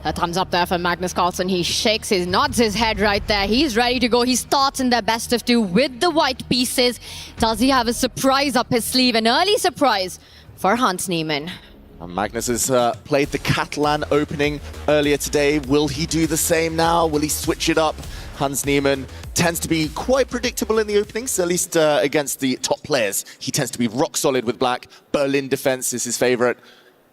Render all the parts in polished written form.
A thumbs up there for Magnus Carlsen. He nods his head right there. He's ready to go. He starts in their best of two with the white pieces. Does he have a surprise up his sleeve? An early surprise for Hans Niemann. Magnus has played the Catalan opening earlier today. Will he do the same now? Will he switch it up? Hans Niemann tends to be quite predictable in the openings, at least against the top players. He tends to be rock solid with black. Berlin defense is his favorite.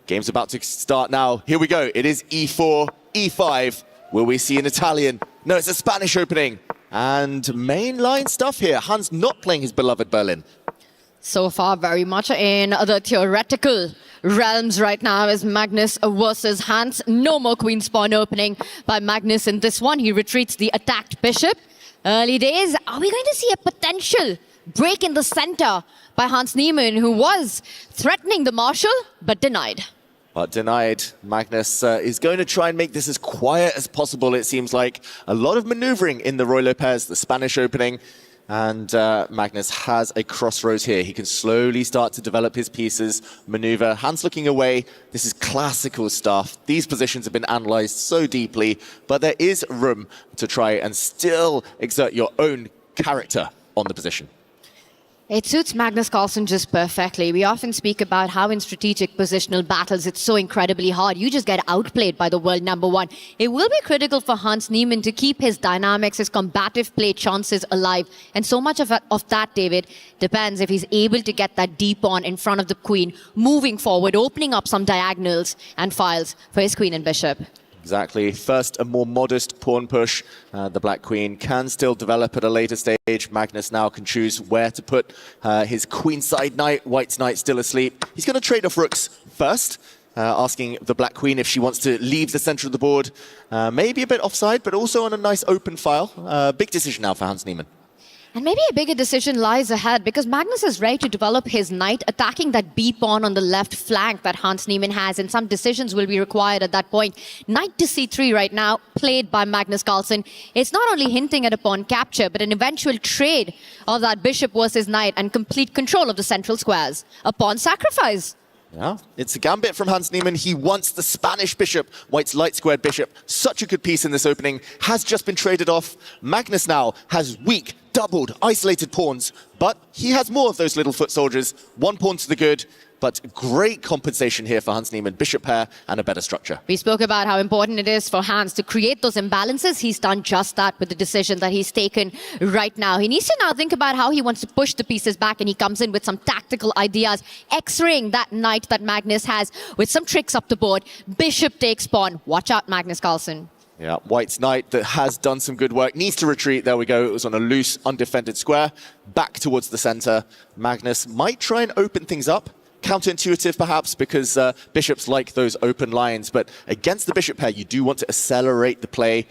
Game's about to start now. Here we go. It is E4, E5. Will we see an Italian? No, it's a Spanish opening. And mainline stuff here. Hans not playing his beloved Berlin. So far, very much in the theoretical realms right now is Magnus versus Hans. No more queen spawn opening by Magnus in this one. He retreats the attacked bishop. Early days. Are we going to see a potential break in the center by Hans Niemann, who was threatening the marshal, but denied? But denied. Magnus is going to try and make this as quiet as possible, it seems like. A lot of maneuvering in the Roy Lopez, the Spanish opening. And Magnus has a crossroads here. He can slowly start to develop his pieces, maneuver. Hans looking away. This is classical stuff. These positions have been analyzed so deeply, but there is room to try and still exert your own character on the position. It suits Magnus Carlsen just perfectly. We often speak about how in strategic positional battles it's so incredibly hard. You just get outplayed by the world number one. It will be critical for Hans Niemann to keep his dynamics, his combative play chances alive. And so much of that, David, depends if he's able to get that deep pawn in front of the queen, moving forward, opening up some diagonals and files for his queen and bishop. Exactly. First, a more modest pawn push. The Black Queen can still develop at a later stage. Magnus now can choose where to put his queenside knight. White's knight still asleep. He's going to trade off rooks first, asking the Black Queen if she wants to leave the center of the board. Maybe a bit offside, but also on a nice open file. Big decision now for Hans Niemann. And maybe a bigger decision lies ahead because Magnus is ready to develop his knight, attacking that b-pawn on the left flank that Hans Niemann has, and some decisions will be required at that point. Knight to c3 right now, played by Magnus Carlsen. It's not only hinting at a pawn capture, but an eventual trade of that bishop versus knight and complete control of the central squares. A pawn sacrifice. Yeah, it's a gambit from Hans Niemann. He wants the Spanish bishop. White's light squared bishop. Such a good piece in this opening. Has just been traded off. Magnus now has weak, doubled, isolated pawns, but he has more of those little foot soldiers. One pawn to the good, but great compensation here for Hans Niemann. Bishop pair and a better structure. We spoke about how important it is for Hans to create those imbalances. He's done just that with the decision that he's taken right now. He needs to now think about how he wants to push the pieces back, and he comes in with some tactical ideas, X-raying that knight that Magnus has with some tricks up the board. Bishop takes pawn. Watch out, Magnus Carlsen. Yeah, White's knight that has done some good work. Needs to retreat. There we go. It was on a loose, undefended square. Back towards the center. Magnus might try and open things up. Counterintuitive, perhaps, because bishops like those open lines. But against the bishop pair, you do want to accelerate the play.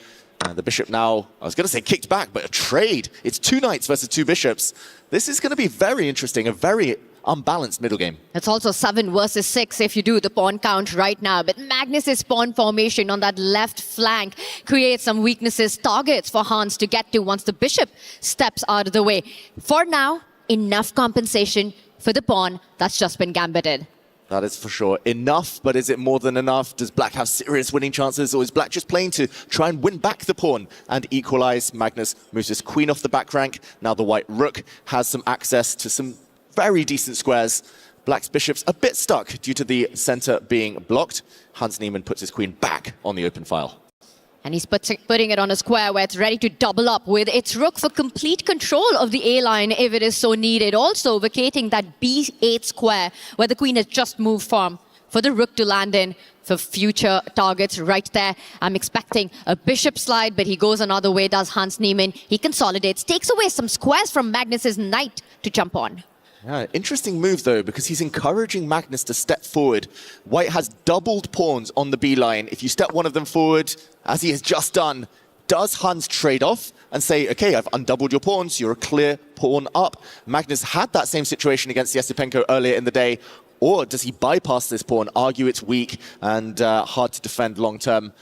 The bishop now, I was going to say kicked back, but a trade. It's two knights versus two bishops. This is going to be very interesting, a very unbalanced middle game. It's also 7 versus 6 if you do the pawn count right now. But Magnus's pawn formation on that left flank creates some weaknesses, targets for Hans to get to once the bishop steps out of the way. For now, enough compensation for the pawn that's just been gambited. That is for sure enough, but is it more than enough? Does Black have serious winning chances, or is Black just playing to try and win back the pawn and equalize? Magnus moves his queen off the back rank. Now the white rook has some access to some very decent squares. Black's bishop's a bit stuck due to the center being blocked. Hans Niemann puts his queen back on the open file. And he's putting it on a square where it's ready to double up with its rook for complete control of the A-line if it is so needed. Also vacating that B8 square where the queen has just moved from for the rook to land in for future targets right there. I'm expecting a bishop slide, but he goes another way, does Hans Niemann. He consolidates, takes away some squares from Magnus's knight to jump on. Yeah, interesting move, though, because he's encouraging Magnus to step forward. White has doubled pawns on the B line. If you step one of them forward, as he has just done, does Hans trade off and say, okay, I've undoubled your pawns, you're a clear pawn up? Magnus had that same situation against Yesipenko earlier in the day. Or does he bypass this pawn, argue it's weak and hard to defend long term?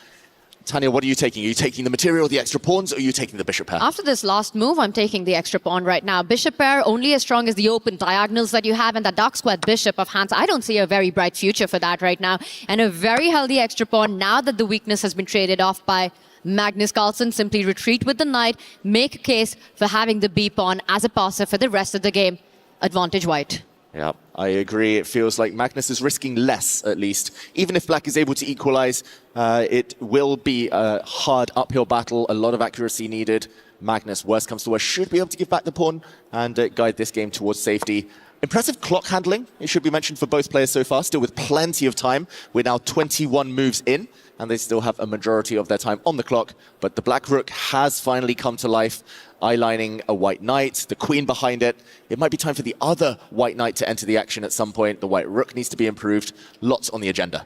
Tanya, what are you taking? Are you taking the material, the extra pawns, or are you taking the bishop pair? After this last move, I'm taking the extra pawn right now. Bishop pair, only as strong as the open diagonals that you have, and the dark squared bishop of Hans. I don't see a very bright future for that right now. And a very healthy extra pawn now that the weakness has been traded off by Magnus Carlsen. Simply retreat with the knight, make a case for having the B pawn as a passer for the rest of the game. Advantage white. Yeah, I agree. It feels like Magnus is risking less, at least. Even if black is able to equalize, it will be a hard uphill battle, a lot of accuracy needed. Magnus, worst comes to worst, should be able to give back the pawn and guide this game towards safety. Impressive clock handling, it should be mentioned, for both players so far, still with plenty of time. We're now 21 moves in, and they still have a majority of their time on the clock. But the black rook has finally come to life, eye-lining a white knight, the queen behind it. It might be time for the other white knight to enter the action at some point. The white rook needs to be improved. Lots on the agenda.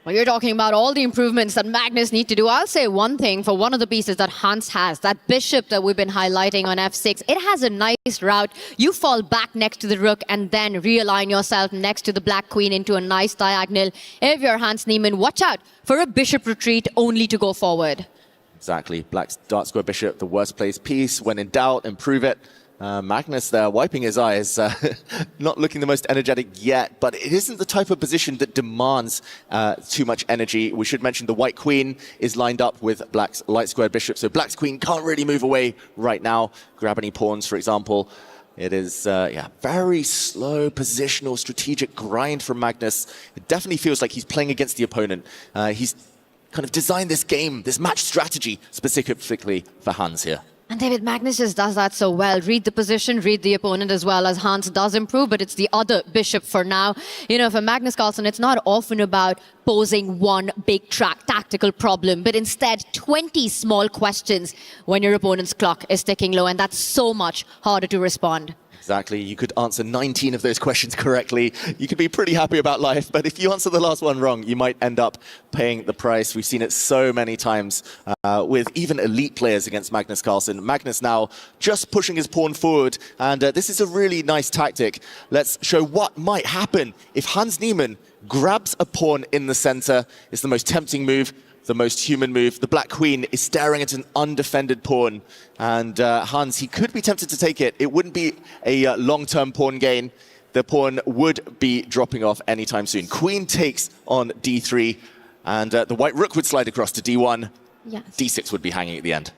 Well, you're talking about all the improvements that Magnus need to do. I'll say one thing for one of the pieces that Hans has, that bishop that we've been highlighting on f6. It has a nice route. You fall back next to the rook and then realign yourself next to the black queen into a nice diagonal. If you're Hans Niemann, watch out for a bishop retreat only to go forward. Exactly. Black's dark square bishop, the worst placed piece. When in doubt, improve it. Magnus there, wiping his eyes, not looking the most energetic yet, but it isn't the type of position that demands too much energy. We should mention the white queen is lined up with black's light square bishop, so black's queen can't really move away right now, grab any pawns, for example. It is, very slow, positional, strategic grind from Magnus. It definitely feels like he's playing against the opponent. He's kind of designed this game, this match strategy, specifically for Hans here. And David, Magnus just does that so well. Read the position, read the opponent as well, as Hans does improve, but it's the other bishop for now. You know, for Magnus Carlsen, it's not often about posing one big tactical problem, but instead 20 small questions when your opponent's clock is ticking low, and that's so much harder to respond. Exactly. You could answer 19 of those questions correctly. You could be pretty happy about life, but if you answer the last one wrong, you might end up paying the price. We've seen it so many times with even elite players against Magnus Carlsen. Magnus now just pushing his pawn forward, and this is a really nice tactic. Let's show what might happen if Hans Niemann grabs a pawn in the center. It's the most tempting move, the most human move. The black queen is staring at an undefended pawn, and Hans, he could be tempted to take it. It wouldn't be a long-term pawn gain. The pawn would be dropping off anytime soon. Queen takes on d3, and the white rook would slide across to d1. Yes. d6 would be hanging at the end.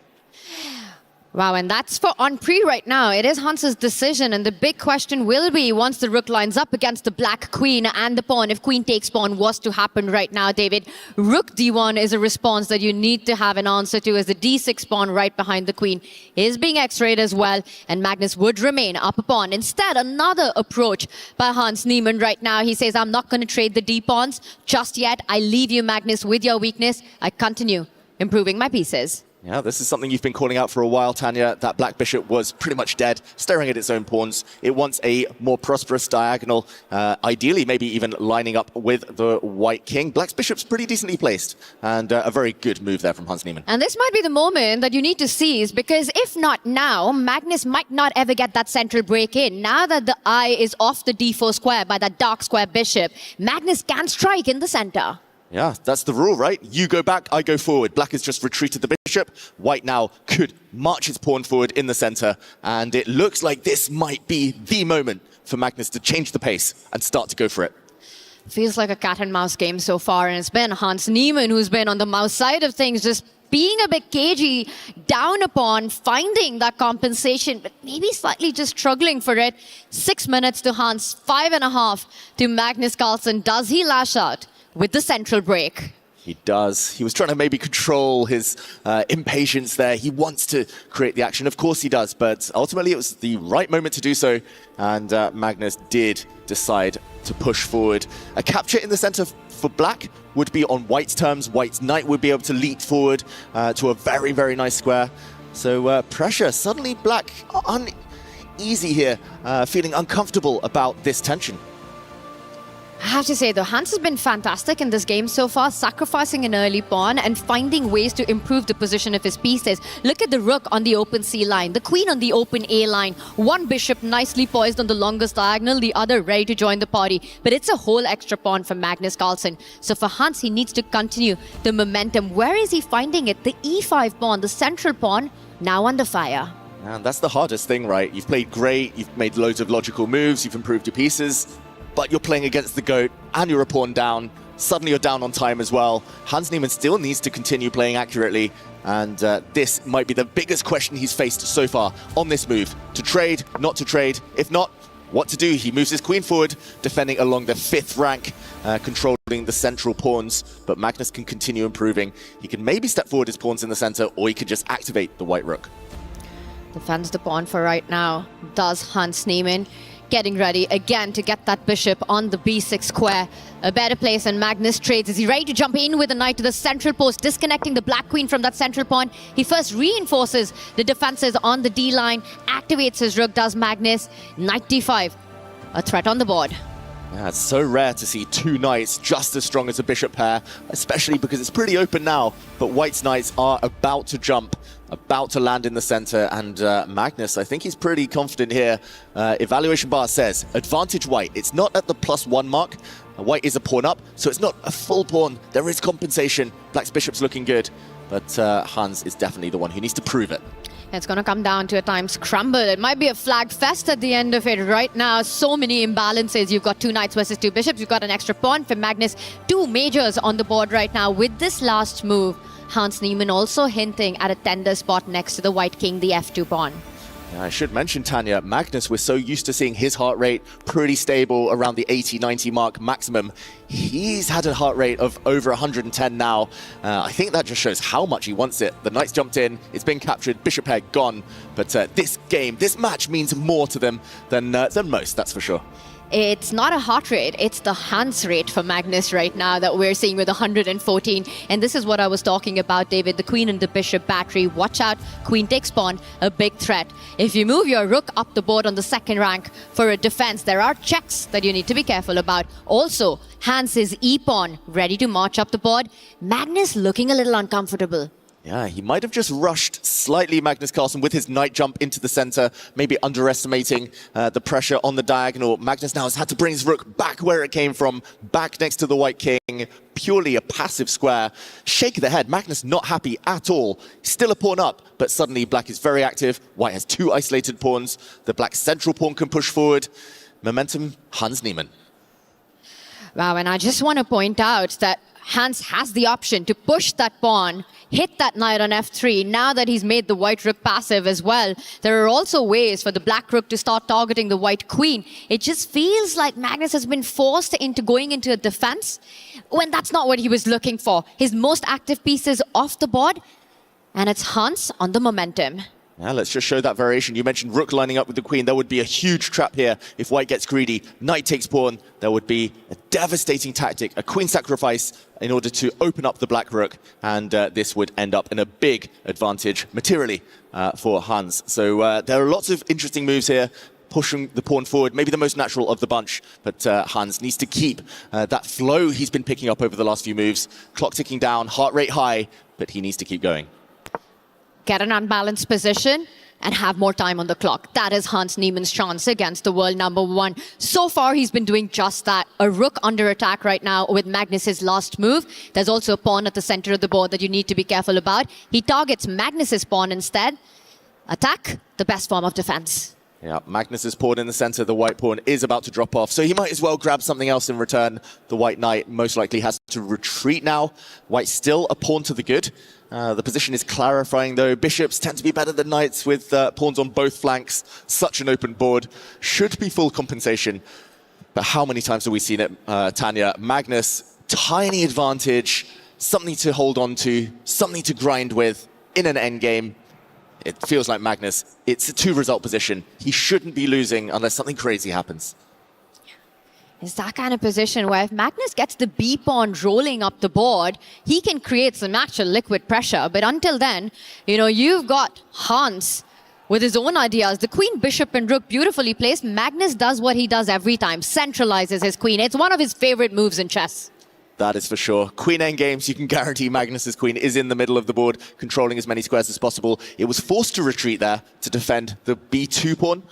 Wow, and that's for on pre right now. It is Hans's decision, and the big question will be, once the rook lines up against the black queen and the pawn, if queen takes pawn was to happen right now, David, rook d1 is a response that you need to have an answer to, as the d6 pawn right behind the queen is being x-rayed as well, and Magnus would remain up a pawn. Instead, another approach by Hans Niemann right now. He says, I'm not going to trade the d-pawns just yet. I leave you, Magnus, with your weakness. I continue improving my pieces. Yeah, this is something you've been calling out for a while, Tanya. That black bishop was pretty much dead, staring at its own pawns. It wants a more prosperous diagonal, ideally maybe even lining up with the white king. Black's bishop's pretty decently placed, and a very good move there from Hans Niemann. And this might be the moment that you need to seize, because if not now, Magnus might not ever get that central break in. Now that the eye is off the d4 square by that dark square bishop, Magnus can strike in the center. Yeah, that's the rule, right? You go back, I go forward. Black has just retreated the bishop. White now could march his pawn forward in the center, and it looks like this might be the moment for Magnus to change the pace and start to go for it. Feels like a cat and mouse game so far, and it's been Hans Niemann who's been on the mouse side of things, just being a bit cagey, down upon, finding that compensation, but maybe slightly just struggling for it. 6 minutes to Hans, 5.5 to Magnus Carlsen. Does he lash out with the central break? He does. He was trying to maybe control his impatience there. He wants to create the action. Of course he does, but ultimately it was the right moment to do so, and Magnus did decide to push forward. A capture in the center for black would be on white's terms. White's knight would be able to leap forward to a very, very nice square. So pressure. Suddenly black uneasy here, feeling uncomfortable about this tension. I have to say, though, Hans has been fantastic in this game so far, sacrificing an early pawn and finding ways to improve the position of his pieces. Look at the rook on the open C line, the queen on the open A line, one bishop nicely poised on the longest diagonal, the other ready to join the party. But it's a whole extra pawn for Magnus Carlsen. So for Hans, he needs to continue the momentum. Where is he finding it? The E5 pawn, the central pawn, now under fire. And that's the hardest thing, right? You've played great, you've made loads of logical moves, you've improved your pieces, but you're playing against the GOAT and you're a pawn down. Suddenly you're down on time as well. Hans Niemann still needs to continue playing accurately, and this might be the biggest question he's faced so far on this move. To trade, not to trade. If not, what to do? He moves his queen forward, defending along the 5th rank, controlling the central pawns, but Magnus can continue improving. He can maybe step forward his pawns in the center, or he could just activate the white rook. Defends the pawn for right now, does Hans Niemann. Getting ready again to get that bishop on the b6 square. A better place, and Magnus trades. Is he ready to jump in with a knight to the central post, disconnecting the black queen from that central pawn? He first reinforces the defenses on the d line, activates his rook, does Magnus. Knight d5, a threat on the board. Yeah, it's so rare to see two knights just as strong as a bishop pair, especially because it's pretty open now, but White's knights are about to jump, about to land in the center, and Magnus, I think he's pretty confident here. Evaluation bar says, advantage White. It's not at the +1 mark. White is a pawn up, so it's not a full pawn. There is compensation. Black's bishop's looking good, but Hans is definitely the one who needs to prove it. It's going to come down to a time scramble. It might be a flag fest at the end of it right now. So many imbalances. You've got two knights versus two bishops. You've got an extra pawn for Magnus. Two majors on the board right now. With this last move, Hans Niemann also hinting at a tender spot next to the white king, the f2 pawn. Yeah, I should mention, Tanya, Magnus, we're so used to seeing his heart rate pretty stable around the 80-90 mark maximum. He's had a heart rate of over 110 now. I think that just shows how much he wants it. The knights jumped in, it's been captured, bishop pair gone. But this game, this match means more to them than most, that's for sure. It's not a heart rate, it's the Hans rate for Magnus right now that we're seeing with 114. And this is what I was talking about, David. The queen and the bishop battery. Watch out, queen takes pawn, a big threat. If you move your rook up the board on the 2nd rank for a defense, there are checks that you need to be careful about. Also, Hans's e-pawn ready to march up the board. Magnus looking a little uncomfortable. Yeah, he might have just rushed slightly, Magnus Carlsen, with his knight jump into the center, maybe underestimating the pressure on the diagonal. Magnus now has had to bring his rook back where it came from, back next to the white king, purely a passive square. Shake of the head, Magnus not happy at all. Still a pawn up, but suddenly black is very active. White has two isolated pawns. The black central pawn can push forward. Momentum, Hans Niemann. Wow, and I just want to point out that Hans has the option to push that pawn, hit that knight on f3, now that he's made the white rook passive as well. There are also ways for the black rook to start targeting the white queen. It just feels like Magnus has been forced into going into a defense when that's not what he was looking for. His most active piece is off the board, and it's Hans on the momentum. Yeah, let's just show that variation. You mentioned rook lining up with the queen. There would be a huge trap here if white gets greedy. Knight takes pawn. There would be a devastating tactic, a queen sacrifice in order to open up the black rook. And this would end up in a big advantage materially for Hans. So there are lots of interesting moves here, pushing the pawn forward, maybe the most natural of the bunch. But Hans needs to keep that flow he's been picking up over the last few moves. Clock ticking down, heart rate high, but he needs to keep going. Get an unbalanced position and have more time on the clock. That is Hans Niemann's chance against the world #1. So far, he's been doing just that. A rook under attack right now with Magnus's last move. There's also a pawn at the center of the board that you need to be careful about. He targets Magnus's pawn instead. Attack, the best form of defense. Yeah, Magnus's pawn in the center, the white pawn is about to drop off, so he might as well grab something else in return. The white knight most likely has to retreat now. White's still a pawn to the good. The position is clarifying though. Bishops tend to be better than knights with pawns on both flanks. Such an open board. Should be full compensation. But how many times have we seen it, Tanya? Magnus, tiny advantage, something to hold on to, something to grind with in an endgame. It feels like Magnus, it's a 2-result position. He shouldn't be losing unless something crazy happens. It's that kind of position where if Magnus gets the B pawn rolling up the board, he can create some actual liquid pressure. But until then, you know, you've got Hans with his own ideas. The queen, bishop, and rook beautifully placed. Magnus does what he does every time, centralizes his queen. It's one of his favorite moves in chess. That is for sure. Queen endgames, you can guarantee Magnus's queen is in the middle of the board, controlling as many squares as possible. It was forced to retreat there to defend the b2 pawn.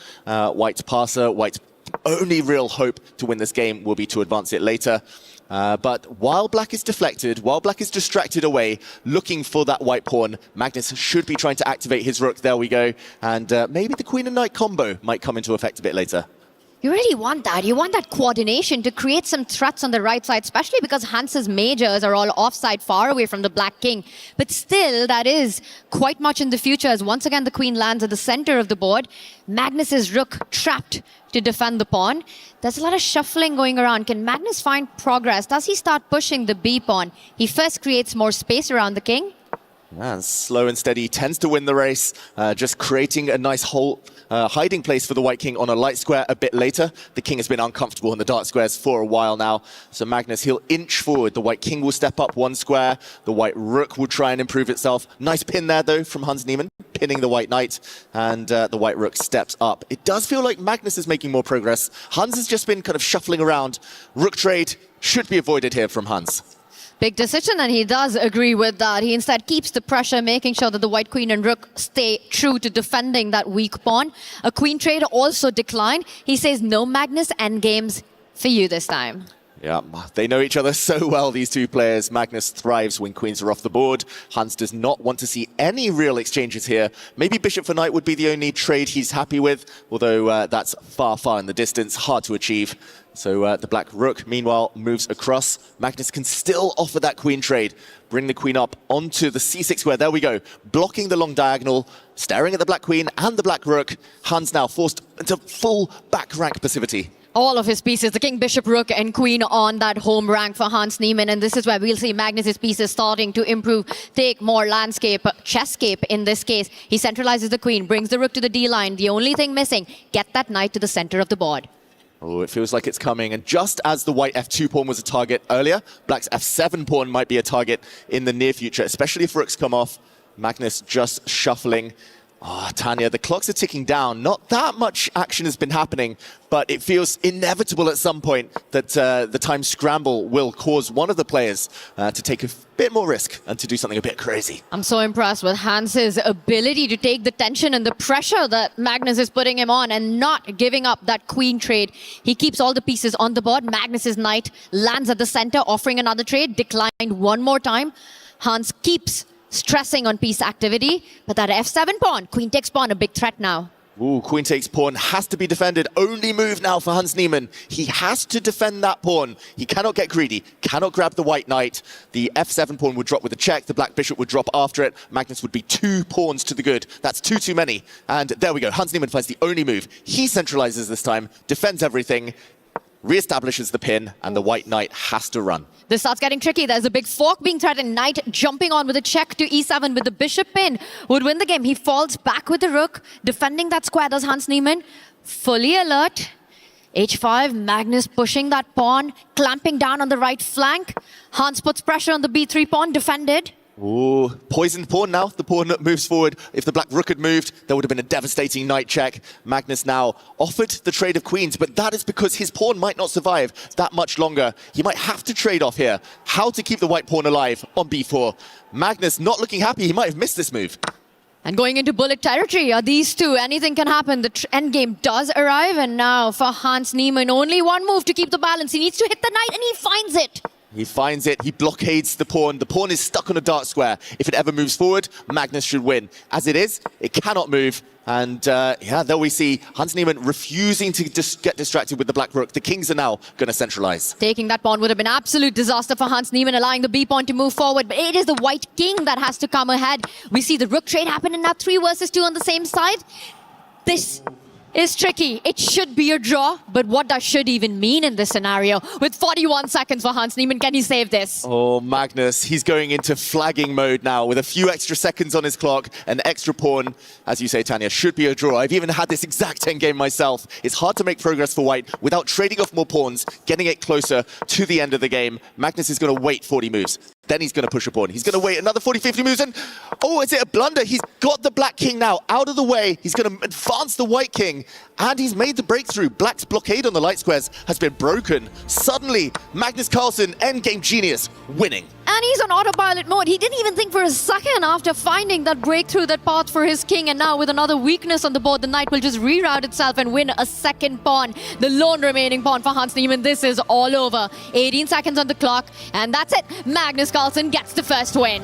White's passer, White's only real hope to win this game will be to advance it later. But while black is deflected, while black is distracted away, looking for that white pawn, Magnus should be trying to activate his rook. There we go. And maybe the queen and knight combo might come into effect a bit later. You really want that. You want that coordination to create some threats on the right side, especially because Hans's majors are all offside, far away from the black king. But still, that is quite much in the future, as once again the queen lands at the center of the board. Magnus's rook trapped to defend the pawn. There's a lot of shuffling going around. Can Magnus find progress? Does he start pushing the b pawn? He first creates more space around the king. And slow and steady tends to win the race, just creating a nice hole, hiding place for the white king on a light square a bit later. The king has been uncomfortable in the dark squares for a while now. So Magnus, he'll inch forward. The white king will step up one square. The white rook will try and improve itself. Nice pin there, though, from Hans Niemann, pinning the white knight. And the white rook steps up. It does feel like Magnus is making more progress. Hans has just been kind of shuffling around. Rook trade should be avoided here from Hans. Big decision, and he does agree with that. He instead keeps the pressure, making sure that the white queen and rook stay true to defending that weak pawn. A queen trade also declined. He says, no Magnus endgames for you this time. Yeah, they know each other so well, these two players. Magnus thrives when queens are off the board. Hans does not want to see any real exchanges here. Maybe bishop for knight would be the only trade he's happy with, although that's far, far in the distance, hard to achieve. So the black rook, meanwhile, moves across. Magnus can still offer that queen trade. Bring the queen up onto the c6 square. There we go. Blocking the long diagonal, staring at the black queen and the black rook. Hans now forced into full back rank passivity. All of his pieces, the king, bishop, rook, and queen on that home rank for Hans Niemann. And this is where we'll see Magnus's pieces starting to improve, take more landscape, chesscape in this case. He centralizes the queen, brings the rook to the D line. The only thing missing, get that knight to the center of the board. Oh, it feels like it's coming. And just as the white f2 pawn was a target earlier, black's f7 pawn might be a target in the near future, especially if rooks come off. Magnus just shuffling. Oh, Tanya, the clocks are ticking down. Not that much action has been happening, but it feels inevitable at some point that the time scramble will cause one of the players to take a bit more risk and to do something a bit crazy. I'm so impressed with Hans's ability to take the tension and the pressure that Magnus is putting him on and not giving up that queen trade. He keeps all the pieces on the board. Magnus's knight lands at the center, offering another trade, declined one more time. Hans keeps stressing on piece activity, but that f7 pawn, queen takes pawn, a big threat now. Ooh, queen takes pawn has to be defended. Only move now for Hans Niemann. He has to defend that pawn. He cannot get greedy, cannot grab the white knight. The f7 pawn would drop with a check. The black bishop would drop after it. Magnus would be 2 pawns to the good. That's too many. And there we go. Hans Niemann finds the only move. He centralizes this time, defends everything, reestablishes the pin, and the white knight has to run. This starts getting tricky. There's a big fork being threatened. Knight jumping on with a check to e7 with the bishop pin would win the game. He falls back with the rook, defending that square. Does Hans Niemann. Fully alert. h5, Magnus pushing that pawn, clamping down on the right flank. Hans puts pressure on the b3 pawn, defended. Ooh, poisoned pawn now. The pawn moves forward. If the black rook had moved, there would have been a devastating knight check. Magnus now offered the trade of queens, but that is because his pawn might not survive that much longer. He might have to trade off here. How to keep the white pawn alive on b4. Magnus not looking happy. He might have missed this move. And going into bullet territory are these two. Anything can happen. The endgame does arrive, and now for Hans Niemann, only one move to keep the balance. He needs to hit the knight, and he finds it. He finds it, he blockades the pawn. The pawn is stuck on a dark square. If it ever moves forward, Magnus should win. As it is, it cannot move. And yeah, there we see Hans Niemann refusing to get distracted with the black rook. The kings are now going to centralize. Taking that pawn would have been absolute disaster for Hans Niemann, allowing the b pawn to move forward. But it is the white king that has to come ahead. We see the rook trade happen, and now 3 versus 2 on the same side. This is tricky. It should be a draw, but what does should even mean in this scenario? With 41 seconds for Hans Niemann, can he save this? Oh, Magnus, he's going into flagging mode now with a few extra seconds on his clock. An extra pawn, as you say, Tanya, should be a draw. I've even had this exact endgame myself. It's hard to make progress for white without trading off more pawns, getting it closer to the end of the game. Magnus is going to wait 40 moves. Then he's going to push a pawn. He's going to wait another 40, 50 moves, and Oh, is it a blunder? He's got the Black King now out of the way. He's going to advance the White King, and he's made the breakthrough. Black's blockade on the light squares has been broken. Suddenly, Magnus Carlsen, endgame genius, winning. And he's on autopilot mode. He didn't even think for a second after finding that breakthrough, that path for his king. And now with another weakness on the board, the knight will just reroute itself and win a second pawn. The lone remaining pawn for Hans Niemann. This is all over. 18 seconds on the clock. And that's it. Magnus Carlsen gets the first win.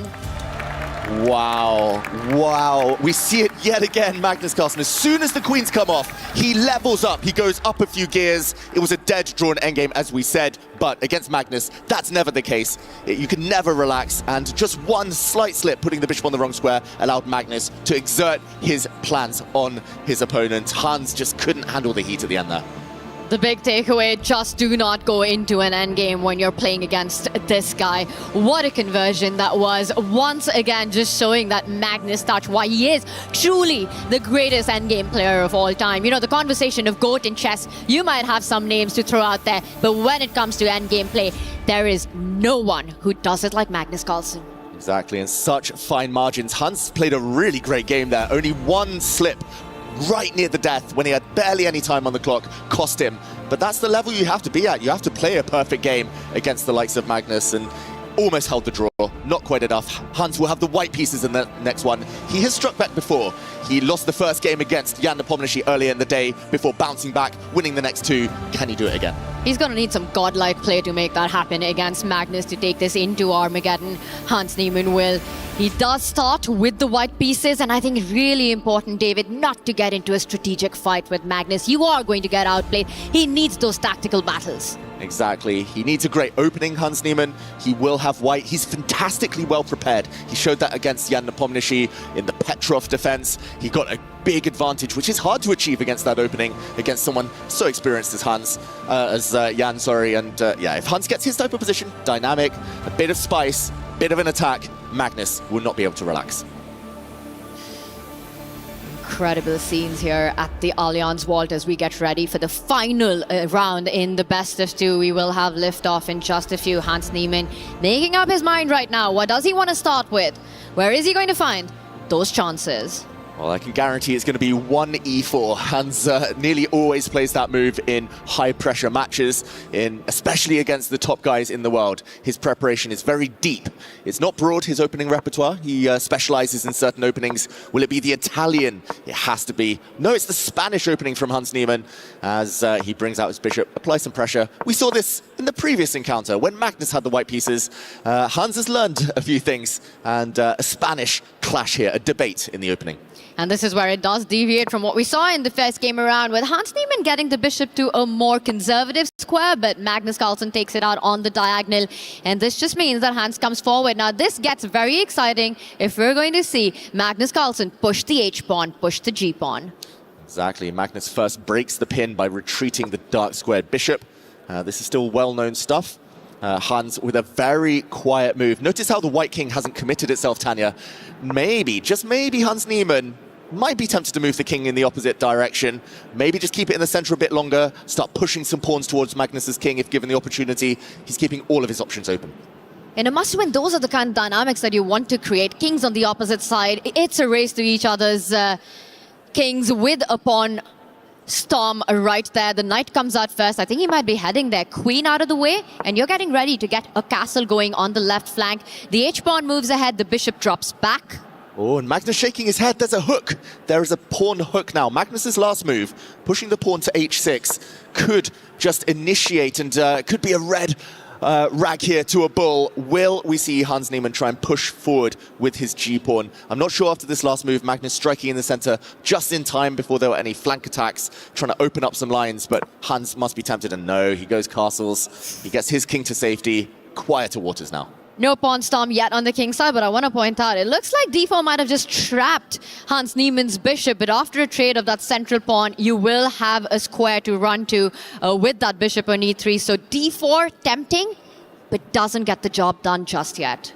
Wow, wow. We see it yet again, Magnus Carlsen. As soon as the queens come off, he levels up. He goes up a few gears. It was a dead drawn endgame, as we said, but against Magnus, that's never the case. You can never relax, and just one slight slip, putting the bishop on the wrong square, allowed Magnus to exert his plans on his opponent. Hans just couldn't handle the heat at the end there. The big takeaway, just do not go into an endgame when you're playing against this guy. What a conversion that was. Once again, just showing that Magnus touch, why he is truly the greatest endgame player of all time. You know, the conversation of GOAT in chess, you might have some names to throw out there, but when it comes to endgame play, there is no one who does it like Magnus Carlsen. Exactly, and such fine margins. Hans played a really great game there. Only one slip right near the death when he had barely any time on the clock cost him. But that's the level you have to be at. You have to play a perfect game against the likes of Magnus, and almost held the draw. Not quite enough. Hans will have the white pieces in the next one. He has struck back before. He lost the first game against Jan Nepomniachtchi earlier in the day before bouncing back, winning the next two. Can he do it again? He's going to need some godlike play to make that happen against Magnus to take this into Armageddon. Hans Niemann will. He does start with the white pieces, and I think it's really important, David, not to get into a strategic fight with Magnus. You are going to get outplayed. He needs those tactical battles. Exactly. He needs a great opening, Hans Niemann. He will have white. He's fantastically well prepared. He showed that against Jan Nepomniachtchi in the Petrov defense. He got a big advantage, which is hard to achieve against that opening, against someone so experienced as Jan, sorry. And yeah, if Hans gets his type of position, dynamic, a bit of spice, bit of an attack, Magnus will not be able to relax. Incredible scenes here at the Allianz Vault as we get ready for the final round in the best of two. We will have liftoff in just a few. Hans Niemann making up his mind right now. What does he want to start with? Where is he going to find those chances? Well, I can guarantee it's going to be 1e4. Hans nearly always plays that move in high-pressure matches, especially against the top guys in the world. His preparation is very deep. It's not broad, his opening repertoire. He specializes in certain openings. Will it be the Italian? It has to be. No, it's the Spanish opening from Hans Niemann as he brings out his bishop, applies some pressure. We saw this in the previous encounter when Magnus had the white pieces. Hans has learned a few things, and a Spanish clash here, a debate in the opening. And this is where it does deviate from what we saw in the first game around, with Hans Niemann getting the bishop to a more conservative square, but Magnus Carlsen takes it out on the diagonal. And this just means that Hans comes forward. Now, this gets very exciting if we're going to see Magnus Carlsen push the H-pawn, push the G-pawn. Exactly. Magnus first breaks the pin by retreating the dark squared bishop. This is still well-known stuff. Hans with a very quiet move. Notice how the white king hasn't committed itself, Tanya. Maybe, just maybe, Hans Niemann might be tempted to move the king in the opposite direction. Maybe just keep it in the center a bit longer, start pushing some pawns towards Magnus's king if given the opportunity. He's keeping all of his options open. In a must-win, those are the kind of dynamics that you want to create. Kings on the opposite side. It's a race to each other's kings with a pawn storm right there. The knight comes out first. I think he might be heading there. Queen out of the way, and you're getting ready to get a castle going on the left flank. The H-pawn moves ahead. The bishop drops back. Oh, and Magnus shaking his head. There's a hook. There is a pawn hook now. Magnus's last move, pushing the pawn to h6, could just initiate and could be a red rag here to a bull. Will we see Hans Niemann try and push forward with his g-pawn? I'm not sure after this last move, Magnus striking in the center just in time before there were any flank attacks, trying to open up some lines, but Hans must be tempted, and no, he goes castles. He gets his king to safety. Quieter waters now. No pawn storm yet on the king side, but I want to point out, it looks like d4 might have just trapped Hans Niemann's bishop, but after a trade of that central pawn, you will have a square to run to with that bishop on e3. So d4, tempting, but doesn't get the job done just yet.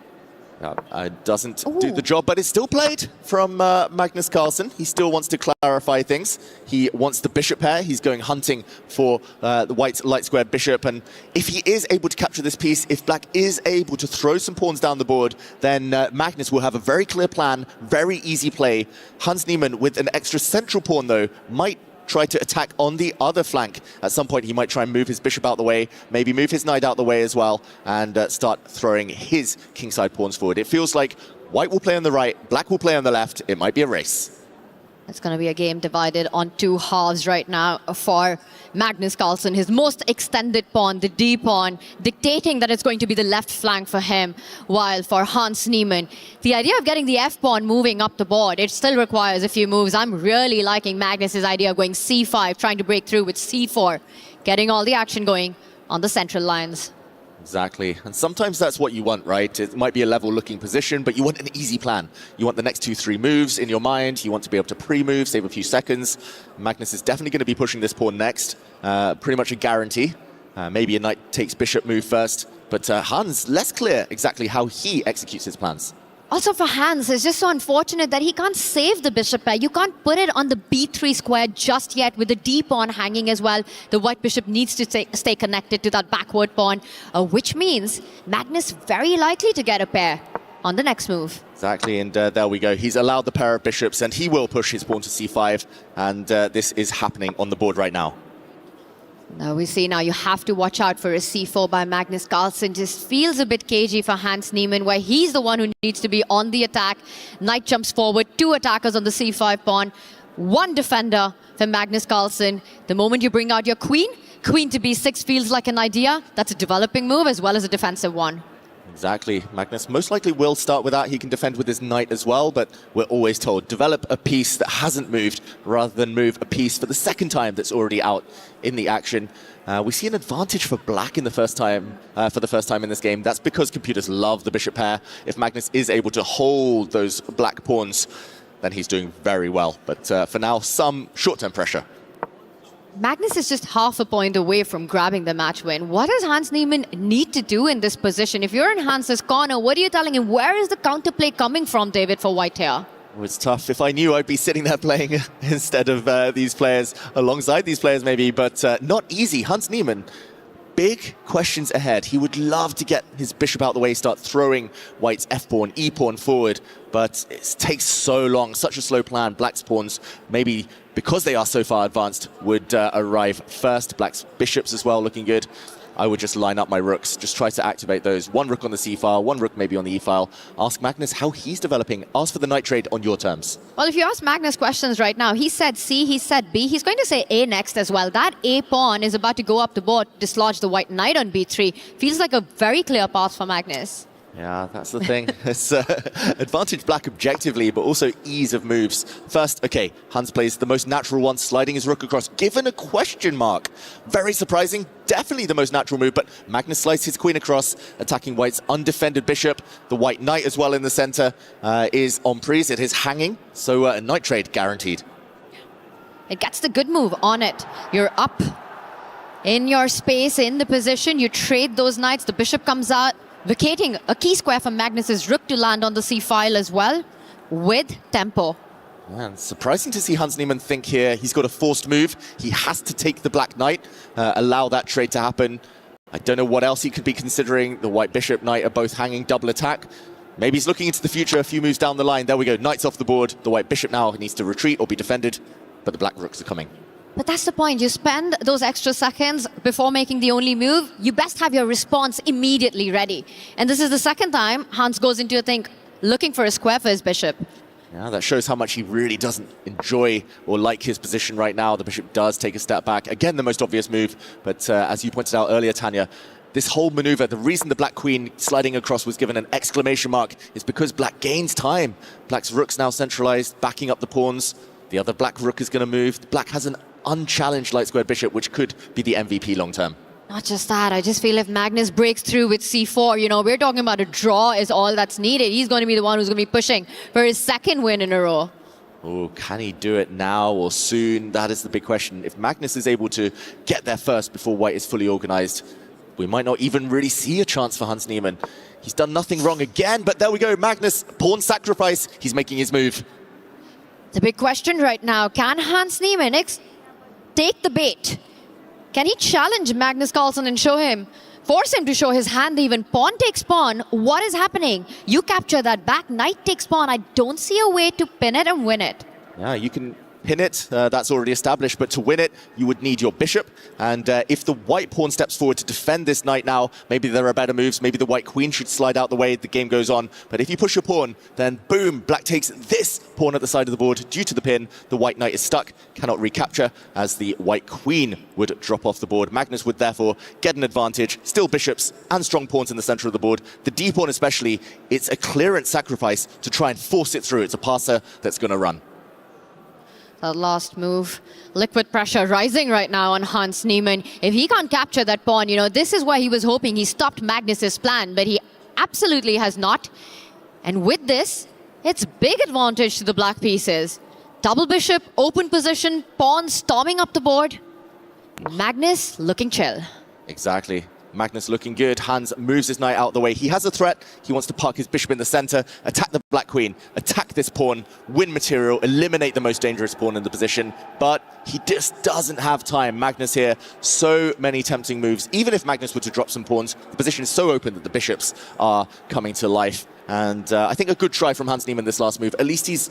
Doesn't do the job, but it's still played from Magnus Carlsen. He still wants to clarify things. He wants the bishop pair. He's going hunting for the white light squared bishop. And if he is able to capture this piece, if black is able to throw some pawns down the board, then Magnus will have a very clear plan, very easy play. Hans Niemann, with an extra central pawn, though, might try to attack on the other flank. At some point, he might try and move his bishop out the way, maybe move his knight out the way as well, and start throwing his kingside pawns forward. It feels like white will play on the right, black will play on the left. It might be a race. It's going to be a game divided on two halves right now for Magnus Carlsen. His most extended pawn, the D pawn, dictating that it's going to be the left flank for him, while for Hans Niemann, the idea of getting the F pawn moving up the board, it still requires a few moves. I'm really liking Magnus's idea of going C5, trying to break through with C4, getting all the action going on the central lines. Exactly. And sometimes that's what you want, right? It might be a level-looking position, but you want an easy plan. You want the next 2-3 moves in your mind. You want to be able to pre-move, save a few seconds. Magnus is definitely going to be pushing this pawn next. Pretty much a guarantee. Maybe a knight takes bishop move first. But Hans, less clear exactly how he executes his plans. Also for Hans, it's just so unfortunate that he can't save the bishop pair. You can't put it on the b3 square just yet with the d pawn hanging as well. The white bishop needs to stay connected to that backward pawn, which means Magnus very likely to get a pair on the next move. Exactly, and there we go. He's allowed the pair of bishops, and he will push his pawn to c5, and this is happening on the board right now. Now we see now you have to watch out for a c4 by Magnus Carlsen. Just feels a bit cagey for Hans Niemann, where he's the one who needs to be on the attack. Knight jumps forward, two attackers on the c5 pawn, one defender for Magnus Carlsen. The moment you bring out your queen to b6 feels like an idea. That's a developing move as well as a defensive one. Exactly. Magnus most likely will start with that. He can defend with his knight as well, but we're always told, develop a piece that hasn't moved rather than move a piece for the second time that's already out in the action. We see an advantage for black in the first time, for the first time in this game. That's because computers love the bishop pair. If Magnus is able to hold those black pawns, then he's doing very well. But for now, some short-term pressure. Magnus is just half a point away from grabbing the match win. What does Hans Niemann need to do in this position? If you're in Hans's corner, what are you telling him? Where is the counterplay coming from, David, for white here? Oh, it's tough. If I knew, I'd be sitting there playing instead of these players, alongside these players maybe, but not easy. Hans Niemann, big questions ahead. He would love to get his bishop out the way, start throwing white's f-pawn, e-pawn forward, but it takes so long, such a slow plan. Black's pawns, maybe because they are so far advanced, would arrive first. Black's bishops as well, looking good. I would just line up my rooks, just try to activate those. One rook on the c-file, one rook maybe on the e-file. Ask Magnus how he's developing. Ask for the knight trade on your terms. Well, if you ask Magnus questions right now, he said C, he said B. He's going to say A next as well. That A pawn is about to go up the board, dislodge the white knight on b3. Feels like a very clear path for Magnus. Yeah, that's the thing. It's advantage black objectively, but also ease of moves. First, okay, Hans plays the most natural one, sliding his rook across, given a question mark. Very surprising, definitely the most natural move, but Magnus slides his queen across, attacking white's undefended bishop. The white knight as well in the center is en prise, it is hanging, so a knight trade guaranteed. It gets the good move on it. You're up in your space, in the position, you trade those knights, the bishop comes out, vacating a key square for Magnus's rook to land on the c-file as well, with tempo. Man, surprising to see Hans Niemann think here. He's got a forced move. He has to take the black knight, allow that trade to happen. I don't know what else he could be considering. The white bishop, knight are both hanging, double attack. Maybe he's looking into the future, a few moves down the line. There we go, knight's off the board. The white bishop now needs to retreat or be defended, but the black rooks are coming. But that's the point. You spend those extra seconds before making the only move. You best have your response immediately ready. And this is the second time Hans goes into a thing looking for a square for his bishop. Yeah, that shows how much he really doesn't enjoy or like his position right now. The bishop does take a step back. Again, the most obvious move. But as you pointed out earlier, Tanya, this whole maneuver, the reason the black queen sliding across was given an exclamation mark is because black gains time. Black's rook's now centralized, backing up the pawns. The other black rook is going to move. Black has an unchallenged light squared bishop, which could be the MVP long term. Not just that, I just feel if Magnus breaks through with c4, you know, we're talking about a draw is all that's needed. He's going to be the one who's going to be pushing for his second win in a row. Oh, can he do it now or soon? That is the big question. If Magnus is able to get there first before white is fully organized, we might not even really see a chance for Hans Niemann. He's done nothing wrong again, but there we go. Magnus, pawn sacrifice. He's making his move. The big question right now, can Hans Niemann take the bait? Can he challenge Magnus Carlsen and force him to show his hand even? Pawn takes pawn. What is happening? You capture that back, knight takes pawn. I don't see a way to pin it and win it. Yeah, you can pin it, that's already established, but to win it, you would need your bishop. And if the white pawn steps forward to defend this knight now, maybe there are better moves. Maybe the white queen should slide out the way the game goes on. But if you push your pawn, then boom, black takes this pawn at the side of the board. Due to the pin, the white knight is stuck, cannot recapture, as the white queen would drop off the board. Magnus would therefore get an advantage. Still bishops and strong pawns in the center of the board. The d pawn especially, it's a clearance sacrifice to try and force it through. It's a passer that's going to run. The last move, liquid pressure rising right now on Hans Niemann. If he can't capture that pawn, this is why he was hoping he stopped Magnus's plan, but he absolutely has not. And with this, it's big advantage to the black pieces. Double bishop, open position, pawn storming up the board. Magnus looking chill. Exactly. Magnus looking good. Hans moves his knight out the way. He has a threat. He wants to park his bishop in the center, attack the black queen, attack this pawn, win material, eliminate the most dangerous pawn in the position. But he just doesn't have time. Magnus here, so many tempting moves. Even if Magnus were to drop some pawns, the position is so open that the bishops are coming to life. And I think a good try from Hans Niemann this last move. At least he's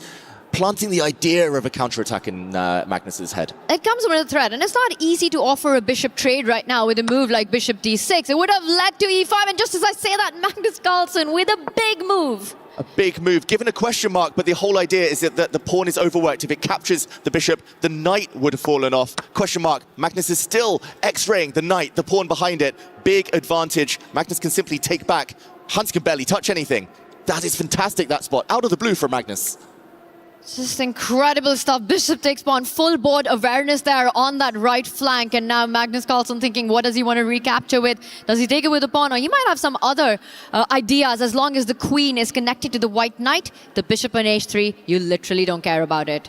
planting the idea of a counterattack in Magnus's head. It comes with a threat, and it's not easy to offer a bishop trade right now with a move like bishop d6. It would have led to e5, and just as I say that, Magnus Carlsen with a big move. A big move, given a question mark, but the whole idea is that the pawn is overworked. If it captures the bishop, the knight would have fallen off. Question mark, Magnus is still x-raying the knight, the pawn behind it. Big advantage. Magnus can simply take back. Hans can barely touch anything. That is fantastic, that spot. Out of the blue from Magnus. Just incredible stuff. Bishop takes pawn, full board awareness there on that right flank. And now Magnus Carlsen thinking, what does he want to recapture with? Does he take it with a pawn? Or he might have some other ideas. As long as the queen is connected to the white knight, the bishop on h3, you literally don't care about it.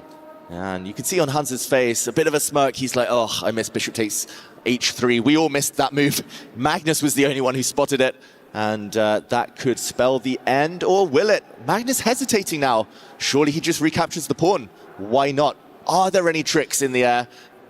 And you can see on Hans's face a bit of a smirk. He's like, oh, I missed bishop takes h3. We all missed that move. Magnus was the only one who spotted it. And that could spell the end, or will it? Magnus hesitating now. Surely he just recaptures the pawn. Why not? Are there any tricks in the air?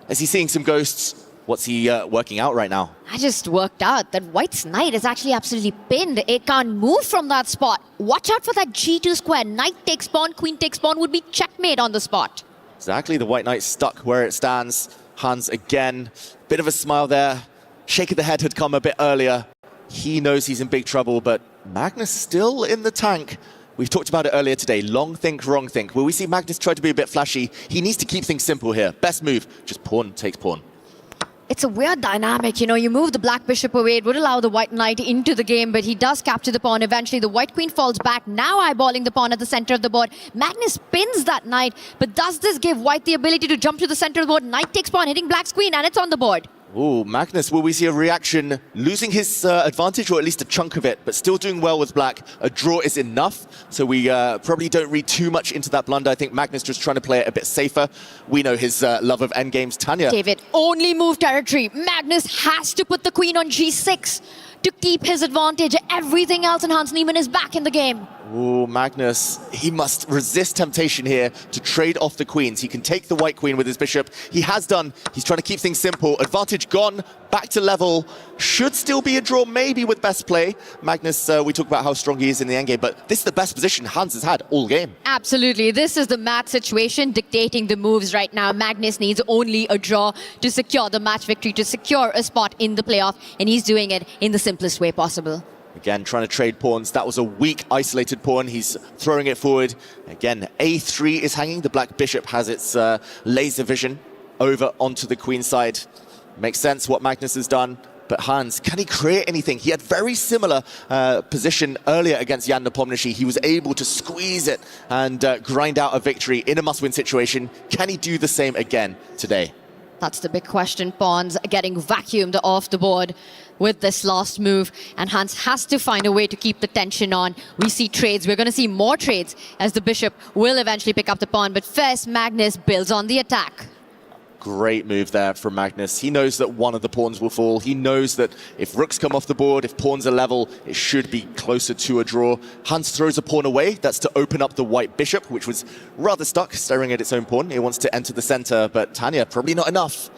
Is he seeing some ghosts? What's he working out right now? I just worked out that white's knight is actually absolutely pinned. It can't move from that spot. Watch out for that g2 square. Knight takes pawn, queen takes pawn would be checkmate on the spot. Exactly, the white knight stuck where it stands. Hans again, bit of a smile there. Shake of the head had come a bit earlier. He knows he's in big trouble, but Magnus still in the tank. We've talked about it earlier today. Long think, wrong think. Will we see Magnus try to be a bit flashy? He needs to keep things simple here. Best move, just pawn takes pawn. It's a weird dynamic, you move the black bishop away. It would allow the white knight into the game, but he does capture the pawn. Eventually, the white queen falls back, now eyeballing the pawn at the center of the board. Magnus pins that knight, but does this give white the ability to jump to the center of the board? Knight takes pawn, hitting black's queen, and it's on the board. Ooh, Magnus, will we see a reaction? Losing his advantage, or at least a chunk of it, but still doing well with black. A draw is enough, so we probably don't read too much into that blunder. I think Magnus just trying to play it a bit safer. We know his love of endgames. Tanya. David, only move territory. Magnus has to put the queen on g6 to keep his advantage. Everything else in Hans Niemann is back in the game. Ooh, Magnus, he must resist temptation here to trade off the queens. He can take the white queen with his bishop. He has done. He's trying to keep things simple. Advantage gone, back to level. Should still be a draw, maybe with best play. Magnus, we talk about how strong he is in the endgame, but this is the best position Hans has had all game. Absolutely. This is the match situation dictating the moves right now. Magnus needs only a draw to secure the match victory, to secure a spot in the playoff, and he's doing it in the simplest way possible. Again, trying to trade pawns. That was a weak, isolated pawn. He's throwing it forward. Again, a3 is hanging. The black bishop has its laser vision over onto the queen side. Makes sense what Magnus has done. But Hans, can he create anything? He had very similar position earlier against Jan Nepomniachtchi. He was able to squeeze it and grind out a victory in a must-win situation. Can he do the same again today? That's the big question. Pawns getting vacuumed off the board with this last move, and Hans has to find a way to keep the tension on. We see trades. We're going to see more trades as the bishop will eventually pick up the pawn, but first Magnus builds on the attack. Great move there from Magnus. He knows that one of the pawns will fall. He knows that if rooks come off the board, if pawns are level, it should be closer to a draw. Hans throws a pawn away. That's to open up the white bishop, which was rather stuck, staring at its own pawn. It wants to enter the center, but Tanya, probably not enough.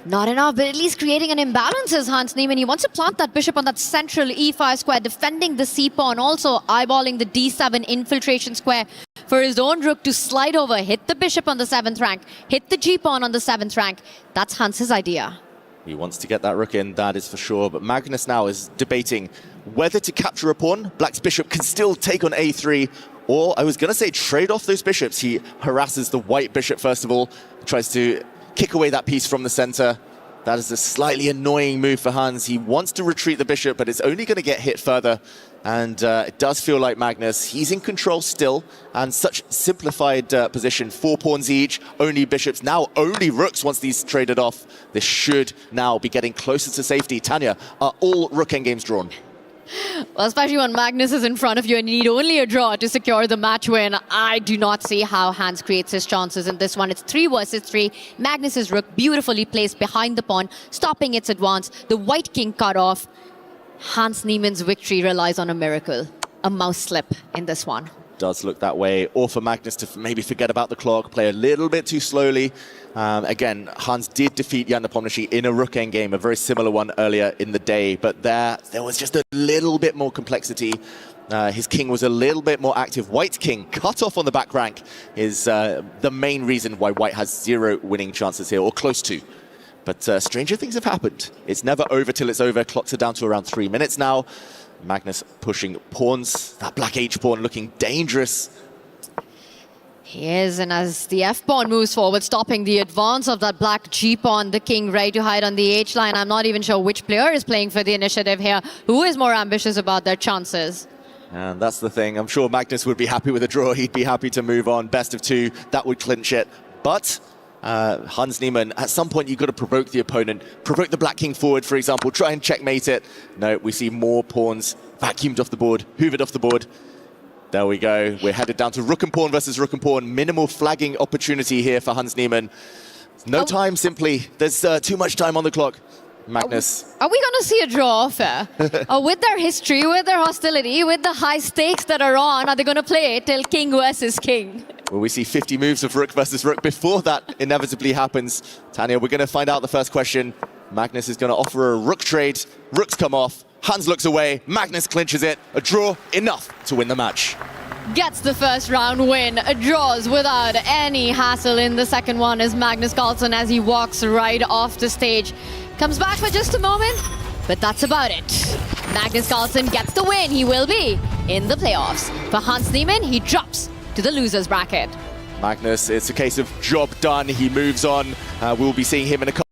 Not enough, but at least creating an imbalance is Hans Niemann. He wants to plant that bishop on that central e5 square, defending the c-pawn, also eyeballing the d7 infiltration square for his own rook to slide over, hit the bishop on the 7th rank, hit the g-pawn on the 7th rank. That's Hans's idea. He wants to get that rook in, that is for sure. But Magnus now is debating whether to capture a pawn. Black's bishop can still take on a3, or I was going to say trade off those bishops. He harasses the white bishop first of all, tries to kick away that piece from the center. That is a slightly annoying move for Hans. He wants to retreat the bishop, but it's only going to get hit further. And it does feel like Magnus, he's in control still, and such simplified position. 4 pawns each, only bishops, now only rooks once these traded off. This should now be getting closer to safety. Tanya, are all rook endgames drawn? Well, especially when Magnus is in front of you and you need only a draw to secure the match win. I do not see how Hans creates his chances in this one. It's 3 versus 3. Magnus's rook beautifully placed behind the pawn, stopping its advance. The white king cut off. Hans Niemann's victory relies on a miracle, a mouse slip in this one. Does look that way, or for Magnus to maybe forget about the clock, play a little bit too slowly. Again, Hans did defeat Jan Nepomniachtchi in a rook endgame, a very similar one earlier in the day, but there was just a little bit more complexity. His king was a little bit more active. White's king cut off on the back rank is the main reason why White has 0 winning chances here, or close to. But stranger things have happened. It's never over till it's over. Clocks are down to around 3 minutes now. Magnus pushing pawns. That black h-pawn looking dangerous. He is, and as the f-pawn moves forward, stopping the advance of that black g-pawn, the king ready to hide on the h-line. I'm not even sure which player is playing for the initiative here. Who is more ambitious about their chances? And that's the thing. I'm sure Magnus would be happy with a draw. He'd be happy to move on. Best of 2. That would clinch it. But Hans Niemann, at some point you've got to provoke the opponent, provoke the black king forward, for example, try and checkmate it. No, we see more pawns vacuumed off the board, hoovered off the board. There we go. We're headed down to rook and pawn versus rook and pawn. Minimal flagging opportunity here for Hans Niemann. No time, simply. There's too much time on the clock. Magnus. Are we going to see a draw fair? With their history, with their hostility, with the high stakes that are on, are they going to play it till king versus king? Will we see 50 moves of rook versus rook before that inevitably happens? Tanya, we're going to find out the first question. Magnus is going to offer a rook trade. Rooks come off. Hans looks away. Magnus clinches it. A draw, enough to win the match. Gets the first round win. Draws without any hassle in the second one as Magnus Carlsen as he walks right off the stage. Comes back for just a moment, but that's about it. Magnus Carlsen gets the win. He will be in the playoffs. For Hans Niemann, he drops to the losers bracket. Magnus, it's a case of job done. He moves on. We'll be seeing him in a couple